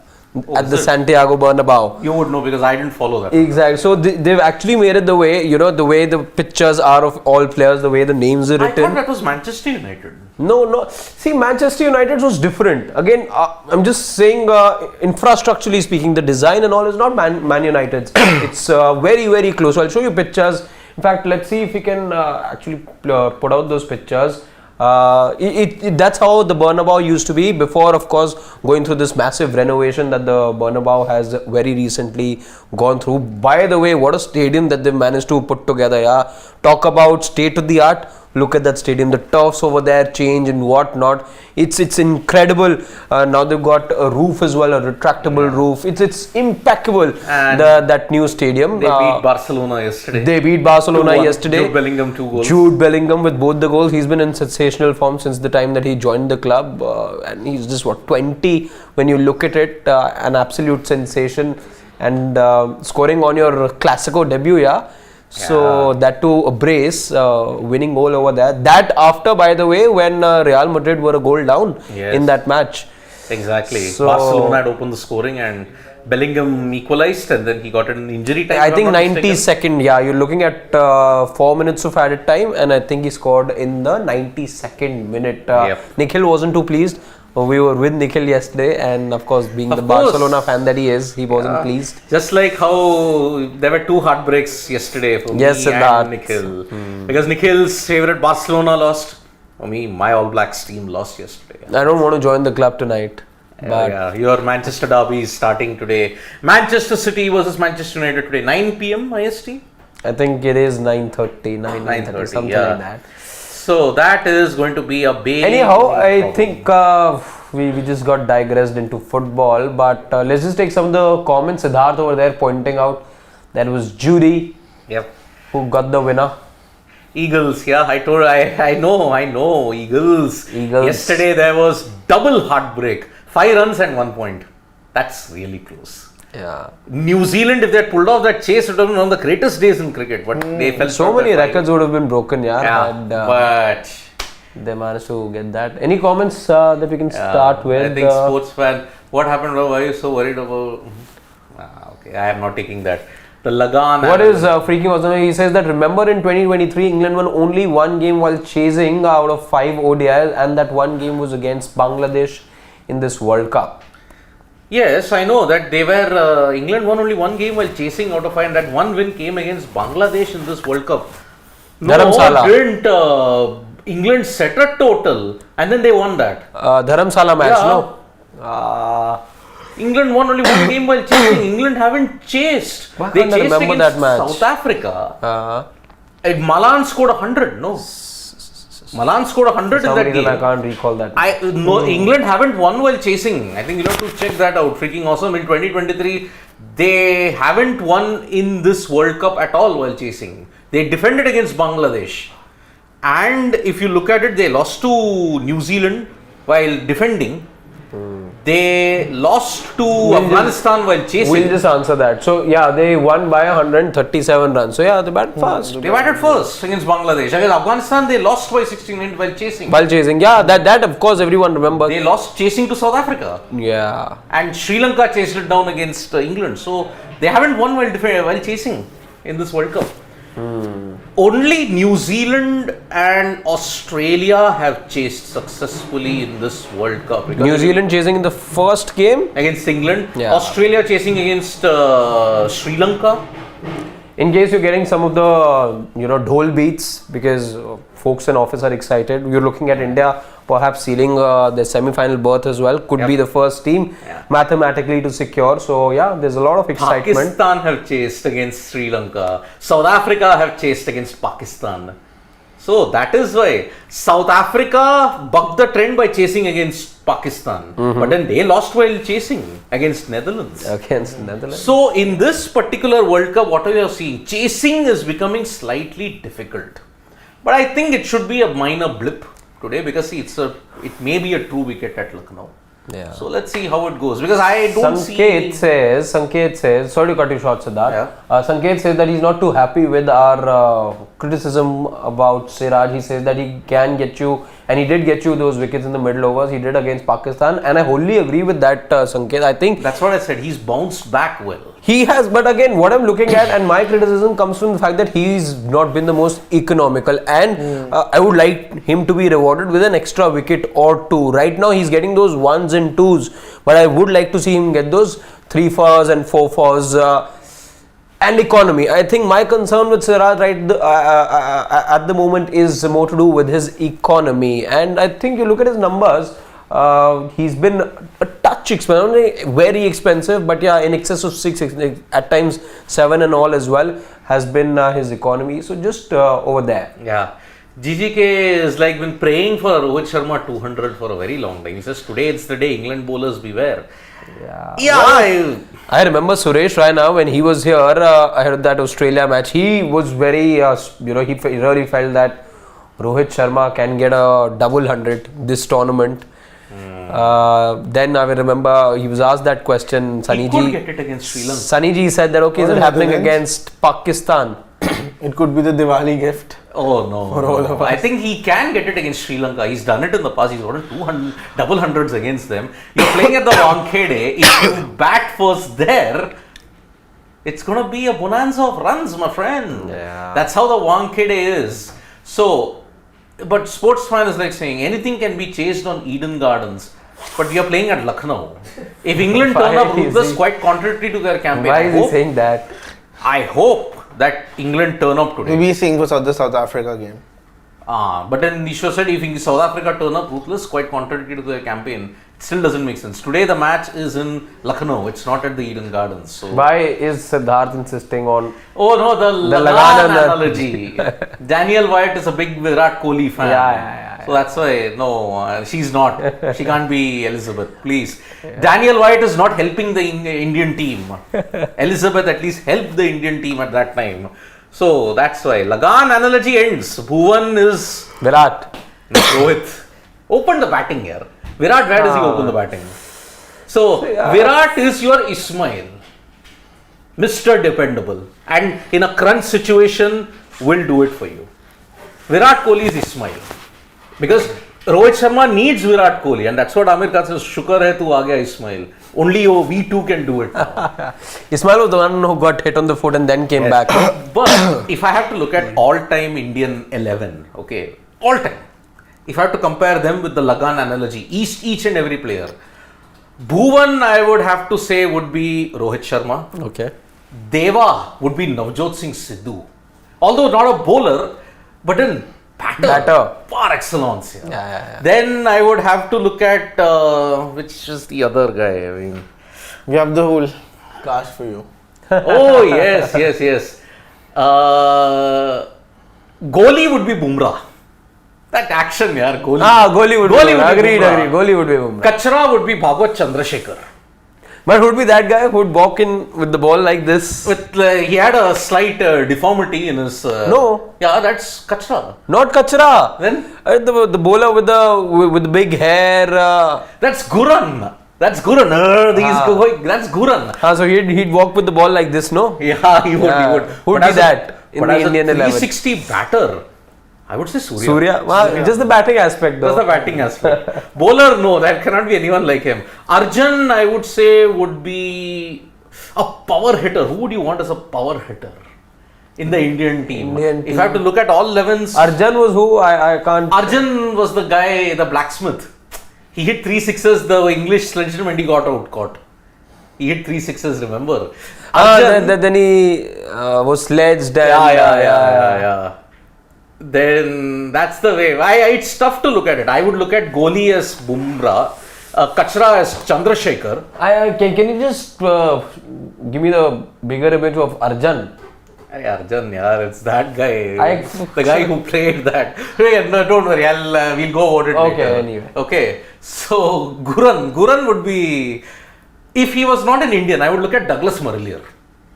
at the Santiago Bernabeu. you would know because I didn't follow that. Exactly. So they've actually made it the way, the way the pictures are of all players, the way the names are I written. thought that was Manchester United. No. See, Manchester United was different. Again, I'm just saying, infrastructurally speaking, the design and all is not Man United's. It's very close. So I'll show you pictures. In fact, let's see if we can actually put out those pictures. That's how the Bernabeu used to be before, of course, going through this massive renovation that the Bernabeu has very recently gone through. By the way, what a stadium that they've managed to put together. Yeah, talk about state of the art. Look at that stadium, the turfs over there change and whatnot. It's incredible. Now they've got a roof as well, a retractable roof. It's impeccable. And that new stadium. They beat Barcelona yesterday. They beat Barcelona yesterday. Jude Bellingham 2 goals. Jude Bellingham with both the goals. He's been in sensational form since the time that he joined the club, and he's just 20 when you look at it. An absolute sensation, and scoring on your Clasico debut, So that too a brace, winning goal over there. That after, by the way, when Real Madrid were a goal down in that match. Exactly. So, Barcelona had opened the scoring and Bellingham equalized, and then he got an injury time. I think 92nd. Yeah, you're looking at 4 minutes of added time, and I think he scored in the 92nd minute. Nikhil wasn't too pleased. We were with Nikhil yesterday, and of course, being the Barcelona fan that he is, he wasn't pleased. Just like how there were 2 heartbreaks yesterday for me and Nikhil. Because Nikhil's favourite Barcelona lost. For me, my All Blacks team lost yesterday. I don't want to join the club tonight. But your Manchester derby is starting today. Manchester City versus Manchester United today, 9 p.m. IST? I think it is 9:30, 9:30, something like that. So that is going to be a big... Anyhow, I think we just got digressed into football, but let's just take some of the comments. Siddharth over there pointing out that it was Judy who got the winner. Eagles, I know, Eagles. Yesterday there was double heartbreak. 5 runs and 1 point. That's really close. Yeah. New Zealand, if they had pulled off that chase, it would have been one of the greatest days in cricket. But they fell so many records would have been broken, but they managed to get that. Any comments that we can start with? I think sports fan. What happened? Why are you so worried about? Okay, I am not taking that. The Lagan. What is freaking awesome? He says that remember in 2023, England won only 1 game while chasing out of 5 ODIs, and that 1 game was against Bangladesh in this World Cup. Yes, I know that they were. England won only 1 game while chasing out of 5, and that 1 win came against Bangladesh in this World Cup. No, didn't England set a total and then they won that? Dharamsala match, no? England won only 1 game while chasing. England haven't chased. They chased against that match. South Africa. Malan scored 100. No. Malan scored 100 in that game. I can't recall that. England haven't won while chasing. I think you'll have to check that out. Freaking awesome. In 2023, they haven't won in this World Cup at all while chasing. They defended against Bangladesh. And if you look at it, they lost to New Zealand while defending. They lost to Afghanistan while chasing. We'll just answer that. So, yeah, they won by 137 runs. So, yeah, they batted fast. They batted first against Bangladesh. Against Afghanistan, they lost by 16 while chasing. Yeah, that of course everyone remembers. They lost chasing to South Africa. Yeah. And Sri Lanka chased it down against England. So, they haven't won while chasing in this World Cup. Only New Zealand and Australia have chased successfully in this World Cup. New Zealand chasing in the first game against England. Yeah. Australia chasing against Sri Lanka. In case you're getting some of the dhol beats, because folks in office are excited, you're looking at India perhaps sealing the semi-final berth as well. Could be the first team mathematically to secure. So yeah, there's a lot of excitement. Pakistan have chased against Sri Lanka. South Africa have chased against Pakistan. So that is why South Africa bucked the trend by chasing against Pakistan. But then they lost while chasing against Netherlands. So in this particular World Cup, what are you seeing? Chasing is becoming slightly difficult. But I think it should be a minor blip today, because see, it may be a true wicket at Lucknow. Yeah. So let's see how it goes, because I don't Sanket says, sorry to cut you short, Siddharth. Sanket says that he's not too happy with our criticism about Siraj. He says that he can get you, and he did get you those wickets in the middle overs. He did against Pakistan, and I wholly agree with that, Sanket. I think that's what I said. He's bounced back well. He has, but again, what I'm looking at, and my criticism comes from the fact that he's not been the most economical, and I would like him to be rewarded with an extra wicket or 2. Right now, he's getting those 1s and 2s, but I would like to see him get those 3-4s and 4-4s. And economy. I think my concern with Siraj at the moment is more to do with his economy, and I think you look at his numbers. He's been a touch expensive, very expensive, but yeah, in excess of 6, at times 7 and all as well has been his economy. So just over there. Yeah. GGK has been praying for Rohit Sharma 200 for a very long time. He says today it's the day, England bowlers beware. I remember Suresh Raina when he was here ahead of that Australia match. He was very, he really felt that Rohit Sharma can get a double 100 this tournament. Then I remember he was asked that question. He could get it against Sri Lanka. Sunny Ji said that is it happening against Pakistan? It could be the Diwali gift. Oh no. I think he can get it against Sri Lanka. He's done it in the past. He's gotten 200 double hundreds against them. You're playing at the Wankhede. If you bat first there, it's gonna be a bonanza of runs, my friend. Yeah. That's how the Wankhede is. So, but sports fan is like saying anything can be chased on Eden Gardens. but we are playing at Lucknow. If England turn up ruthless, quite contrary to their campaign. Why is he saying that? I hope that England turn up today. Maybe he's saying for the South Africa game. But then Nishwa said if South Africa turn up ruthless, quite contrary to their campaign, it still doesn't make sense. Today the match is in Lucknow, it's not at the Eden Gardens. So Why is Siddharth insisting on? oh no, the Lagan Lagan analogy. Daniel White is a big Virat Kohli fan. Yeah. So that's why, no, she's not. She can't be Elizabeth, please. Daniel White is not helping the Indian team. Elizabeth at least helped the Indian team at that time. So that's why. Lagan analogy ends. Bhuvan is Virat. Rohit. Open the batting here. Virat, where does he open the batting? So Virat is your Ismail. Mr. Dependable. And in a crunch situation, will do it for you. Virat Kohli is Ismail. Because Rohit Sharma needs Virat Kohli, and that's what Amir Khan says, Shukar hai tu aa gaya Ismail. Only we two can do it now. Ismail was the one who got hit on the foot and then came back. But if I have to look at all-time Indian 11, okay, all-time, if I have to compare them with the Lagan analogy, each and every player, Bhuvan I would have to say would be Rohit Sharma. Okay. Deva would be Navjot Singh Sidhu. Although not a bowler, but in batter. Par excellence. Yeah. Then I would have to look at which is the other guy. I mean, We have the whole cast for you. oh yes. Goalie would be Bumrah. That action, yaar, goalie. Goalie would be Bumrah. Agreed. Goalie would be Bumrah. Kachra would be Bhagwat Chandrasekhar. But who would be that guy who would walk in with the ball like this? With he had a slight deformity in his. No. Yeah, that's Kachra. Not Kachra. Then the bowler with the big hair. That's Guran. That's Guran. That's Guran. So he'd walk with the ball like this, no? Yeah, he would. Who would be that in the Indian 11? 360 batter. I would say Surya. Surya? Well, just the batting aspect though. Just the batting aspect. Bowler, no, there cannot be anyone like him. Arjun, I would say, would be a power hitter. Who would you want as a power hitter in the Indian team? If I have to look at all 11s. Arjun was who? I can't. Arjun was the guy, the blacksmith. He hit 3 sixes, the English sledged him and he got out caught. He hit 3 sixes, remember? Then he was sledged. Yeah. Then that's the way. It's tough to look at it. I would look at goalie as Bumrah, Kachra as Chandrasekhar. Can you just give me the bigger image of Arjun? Arjun, it's that guy. The guy who played that. No, don't worry, we'll go over it later. Anyway. Okay, so Guran would be, if he was not an Indian, I would look at Douglas Muralier.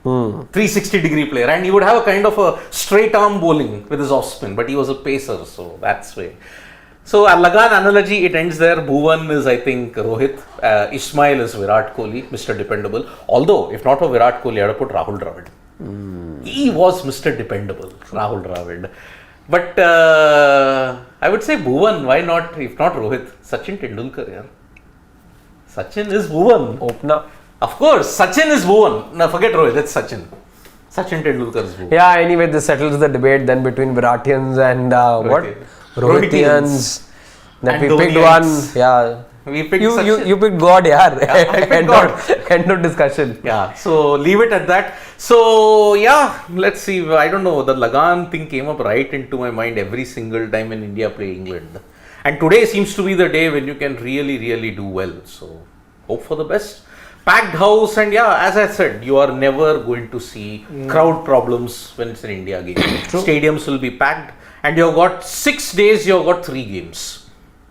360-degree player, and he would have a kind of a straight arm bowling with his off spin, but he was a pacer, so that's way. So Lagan analogy, it ends there. Bhuvan is, I think, Rohit. Ismail is Virat Kohli, Mr. Dependable. Although, if not for Virat Kohli, I would have put Rahul Dravid. He was Mr. Dependable, Rahul Dravid. But I would say Bhuvan, why not, if not Rohit, Sachin Tendulkar, yeah. Sachin is Bhuvan. Opener. Of course, Sachin is Bhuvan. Now forget Rohit, it's Sachin. Sachin Tendulkar is Bhuvan. Yeah, anyway, this settles the debate then between Viratians and Rohitians. That and we picked Dhonians. one. Yeah. We picked You picked God, yeah. I picked God. End of discussion. Yeah, so leave it at that. So yeah, let's see. I don't know. The Lagan thing came up right into my mind every single time when India play England. And today seems to be the day when you can really do well. So hope for the best. Packed house, and yeah, as I said, you are never going to see crowd problems when it's an India game. Stadiums will be packed, and you've got 6 days, you've got 3 games.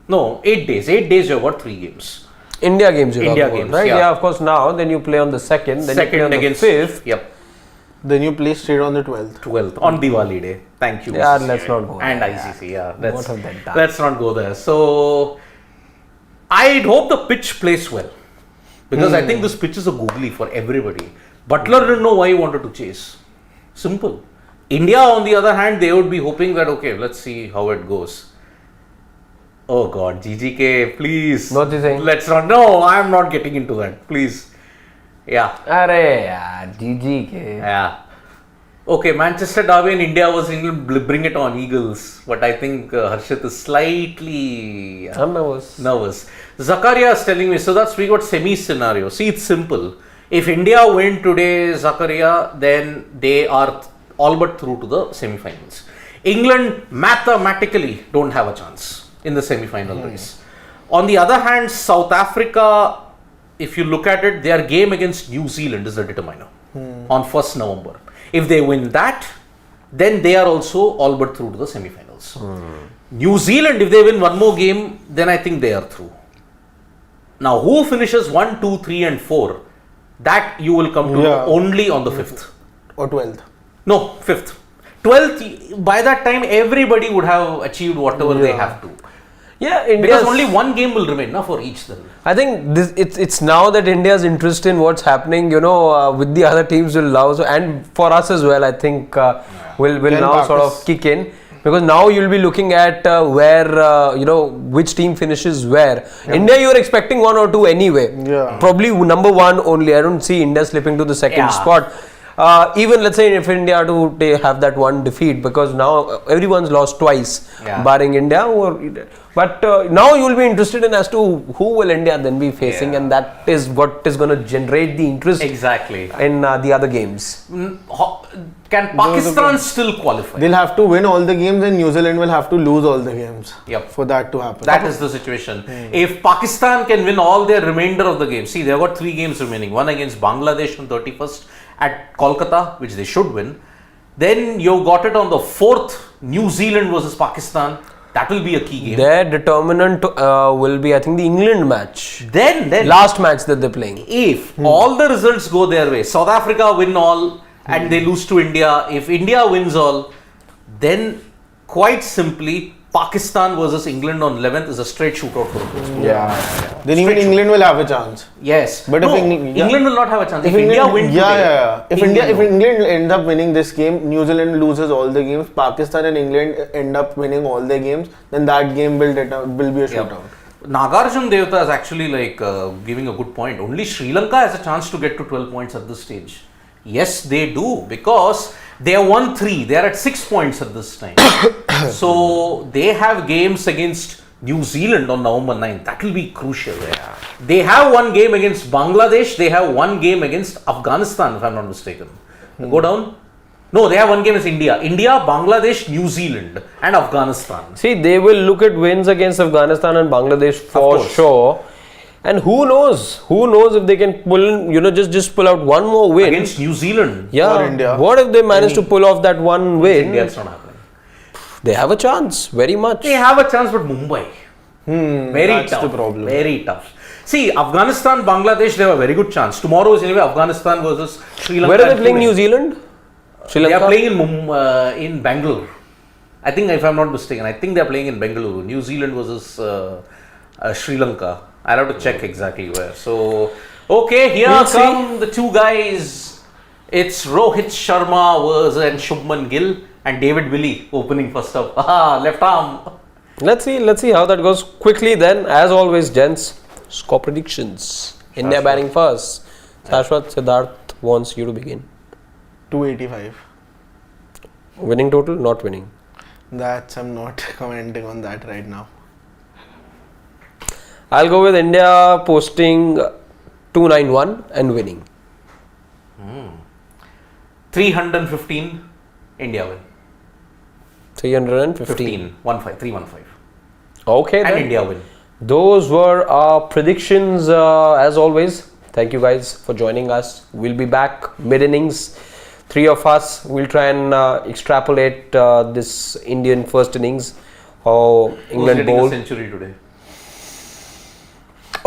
No, 8 days. 8 days, you've got 3 games. India games, right? Yeah. Of course. Now, then you play on the 2nd, then you play on against the 5th. Yep. Then you play straight on the 12th. 12th on Diwali day. Thank you. Yeah, let's not go and there. ICC, yeah. What have they done? Let's not go there. So, I'd hope the pitch plays well. Because I think this pitch is a googly for everybody. Butler didn't know why he wanted to chase. Simple. India, on the other hand, they would be hoping that, okay, let's see how it goes. Oh God, GGK, please. What is he saying? Let's not. No, I'm not getting into that. Please. Yeah. Arey, yeah, GGK. Yeah. Okay, Manchester Derby and India was England, bring it on, Eagles. But I think Harshit is slightly I'm nervous. Zakaria is telling me, so that's we got semi scenario. See, it's simple. If India win today, Zakaria, then they are all but through to the semi-finals. England mathematically don't have a chance in the semi-final race. On the other hand, South Africa, if you look at it, their game against New Zealand is the determiner on 1st November. If they win that, then they are also all but through to the semi-finals. New Zealand, if they win one more game, then I think they are through. Now, who finishes 1, 2, 3 and 4? That you will come to know only on the 5th. Or 12th. No, 5th. 12th, by that time, everybody would have achieved whatever they have to. Yeah, India. Because only one game will remain for each then. I think it's now that India's interest in what's happening, with the other teams will now, and for us as well, I think will now sort of kick in. Because now you'll be looking at where, which team finishes where. India, you're expecting 1 or 2 anyway. Yeah. Probably number 1 only. I don't see India slipping to the second spot. Even let's say if India to have that one defeat, because now everyone's lost twice, barring India. But now you will be interested in as to who will India then be facing, and that is what is going to generate the interest in the other games. Can Pakistan still qualify? They'll have to win all the games, and New Zealand will have to lose all the games for that to happen. That is the situation. If Pakistan can win all their remainder of the games, see, they've got 3 games remaining. One against Bangladesh on 31st at Kolkata, which they should win. Then you got it on the 4th, New Zealand versus Pakistan. That will be a key game. Their determinant will be, I think, the England match. Then last match that they're playing. If all the results go their way, South Africa win all and they lose to India. If India wins all, then quite simply, Pakistan versus England on 11th is a straight shootout for them. Then even England will have a chance. Yes. But no, if England will not have a chance. If India win today, If England ends up winning this game, New Zealand loses all the games, Pakistan and England end up winning all the games, then that game will be a shootout. Nagarjun Devta is actually giving a good point. Only Sri Lanka has a chance to get to 12 points at this stage. Yes, they do, because they have won 3. They are at 6 points at this time. So they have games against New Zealand on November 9th. That will be crucial. They have 1 game against Bangladesh. They have 1 game against Afghanistan, if I'm not mistaken. Go down. No, they have 1 game against India. India, Bangladesh, New Zealand and Afghanistan. See, they will look at wins against Afghanistan and Bangladesh for sure. And who knows if they can pull, just pull out 1 more win. Against New Zealand or India. What if they manage to pull off that 1 win? India, it's not happening. They have a chance, very much. They have a chance, but Mumbai. Very tough. The problem. Very tough. See, Afghanistan, Bangladesh, they have a very good chance. Tomorrow is anyway Afghanistan versus Sri Lanka. Where are they playing New Zealand? Sri Lanka? They are playing in Bangalore. I think, if I'm not mistaken, I think they are playing in Bangalore. New Zealand versus Sri Lanka. I'll have to check exactly where. So, okay, here come the 2 guys. It's Rohit Sharma and Shubman Gill and David Willey opening first up. Left arm. Let's see how that goes. Quickly then, as always, gents, score predictions. India batting first. Shashwat, Siddharth wants you to begin. 285. Winning total, not winning. I'm not commenting on that right now. I'll go with India posting 291 and winning. 315, India win. 315. 315. Okay, and then. India win. Those were our predictions as always. Thank you guys for joining us. We'll be back mid-innings. 3 of us will try and extrapolate this Indian first innings. How England bowled. A century today.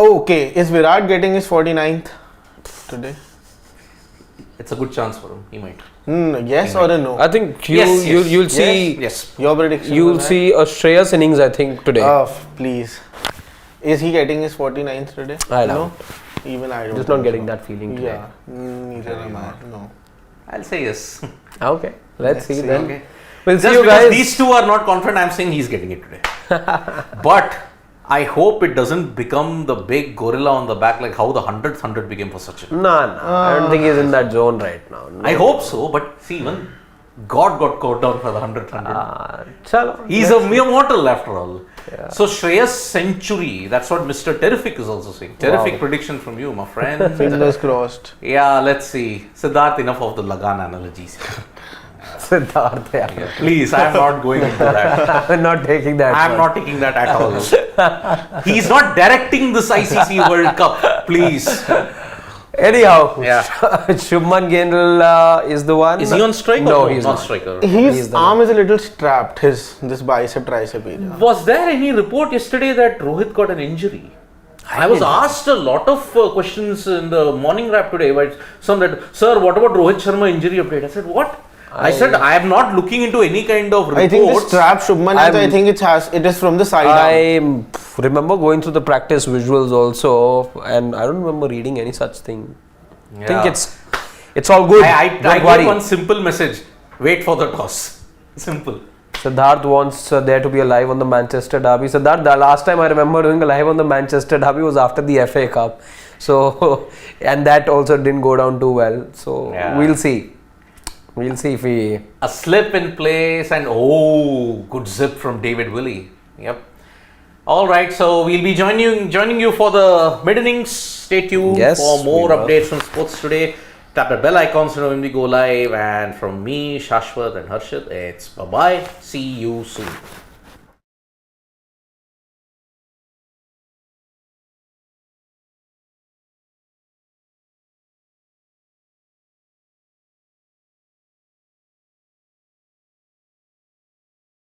Okay, is Virat getting his 49th today? It's a good chance for him. He might. Yes or a no? I think you'll see. Yes. Your prediction. You'll see a Shreyas innings, I think, today. Please. Is he getting his 49th today? I don't know. Even I don't. Just not getting that feeling today. Yeah. Neither am I. No. I'll say yes. Okay. Let's see then. Okay. We'll Just see you because guys. these 2 are not confident, I'm saying he's getting it today. But I hope it doesn't become the big gorilla on the back like how the 100th 100 became for Sachin. No. I don't think he's in that zone right now. No. I hope so, but see, even God got caught down for the 100th run. Chalo. He's a mere mortal after all. So Shreyas century. That's what Mr. Terrific is also saying. Terrific prediction from you, my friend. Fingers crossed. Yeah, let's see. Siddharth, enough of the Lagan analogies. Siddharth, yeah. Please, I'm not going into that. I'm not taking that. I'm not taking that at all. He's not directing this ICC World Cup. Please. Anyhow, Yeah. Shubman Gendal is the one. Is he on strike? No, or he's not not. striker. His arm is a little strapped, this bicep tricep area. Was there any report yesterday that Rohit got an injury? I was asked a lot of questions in the morning wrap today by some that, sir, what about Rohit Sharma injury update? I said, what? I said, I am not looking into any kind of reports. I think the strap Shubman has, I think it is from the side arm. I remember going through the practice visuals also, and I don't remember reading any such thing. I think it's all good. I Don't got worry. one simple message. Wait for the toss. Simple. Siddharth wants there to be a live on the Manchester derby. Siddharth, the last time I remember doing a live on the Manchester derby was after the FA Cup. So, and that also didn't go down too well. So, we'll see. We'll see if we... A slip in place and good zip from David Willey. Yep. Alright, so we'll be joining you for the mid-innings. Stay tuned for more updates from Sports Today. Tap the bell icons to know when we go live. And from me, Shashwat and Harshit, it's bye-bye. See you soon.